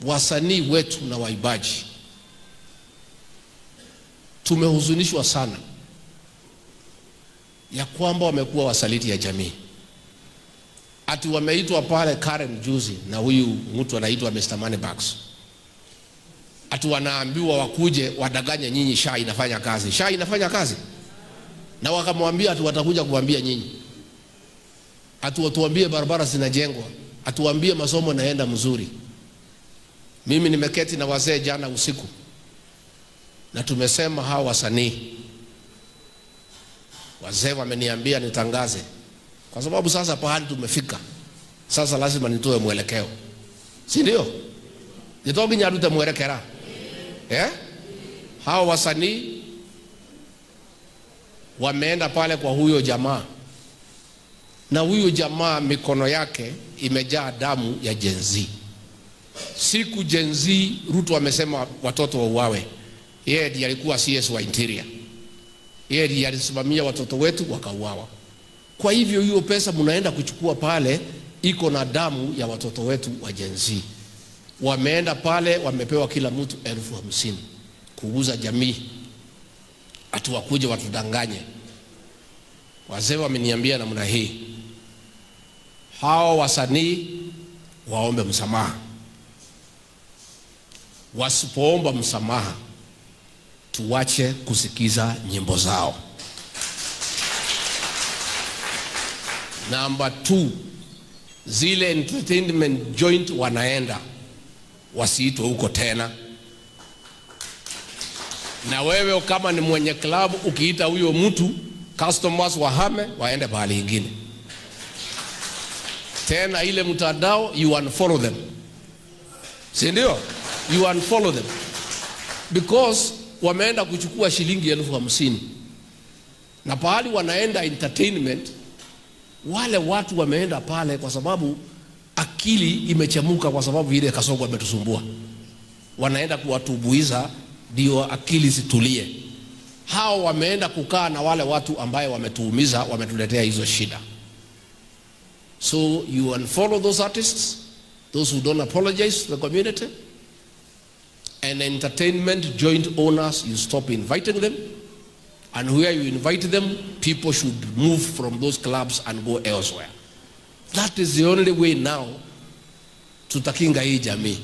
wasanii wetu na waibaji tumehuzunishwa sana ya kwamba wamekuwa wasaliti ya jamii. Ati wameitwa pale Karen juzi na huyu mtu anaitwa Mr. Moneybags. Ati wanaambiwa wakuje wadanganye nyinyi SHA inafanya kazi. SHA inafanya kazi. Na wakamwambia ati watakuja kuambia nyinyi. Ati watuambie barabara zinajengwa. Atuambie masomo naenda mzuri. Mimi nimeketi na wazee jana usiku. Na tumesema hawa wasanii. Wazee wameniambia nitangaze. Kwa sababu sasa pahali tumefika. Sasa lazima nitoe mwelekeo. Si ndio? Nitoki nyarute mwelekera. Hawa wasanii wameenda pale kwa huyo jamaa. Na huyo jamaa mikono yake imejaa damu ya Gen Z. Siku Gen Z Ruto amesema watoto wauawe. Yeye ndiye alikuwa CS wa Interior. Yeye ndiye alisimamia watoto wetu wakauawa. Kwa hivyo hiyo pesa mnaenda kuchukua pale iko na damu ya watoto wetu wa Gen Z. Wameenda pale wamepewa kila mtu 50,000 kuuza jamii. Atu wakuje watudanganye. Wazee wameniambia namna hii. Hao wasanii waombe msamaha. Wasipoomba msamaha tuwache kusikiza nyimbo zao. Number 2, zile entertainment joint wanaenda wasiitwe huko tena. Na wewe kama ni mwenye klabu ukiita huyo mtu, customers wahame waende pahali ingine. Tena ile mtandao you unfollow them. Si ndio? You unfollow them. Because wameenda kuchukua shilingi 50,000. Na pahali wanaenda entertainment, wale watu wameenda pale kwa sababu akili imechemuka kwa sababu ile Kasongo ametusumbua. Wanaenda kuwatubuiza ndio akili zitulie. Hao wameenda kukaa na wale watu ambaye wametuumiza, wametuletea hizo shida. So you unfollow those artists, those who don't apologize to the community. And entertainment joint owners, you stop inviting them. And where you invite them, people should move from those clubs and go elsewhere. That is the only way now tutakinga hii jamii.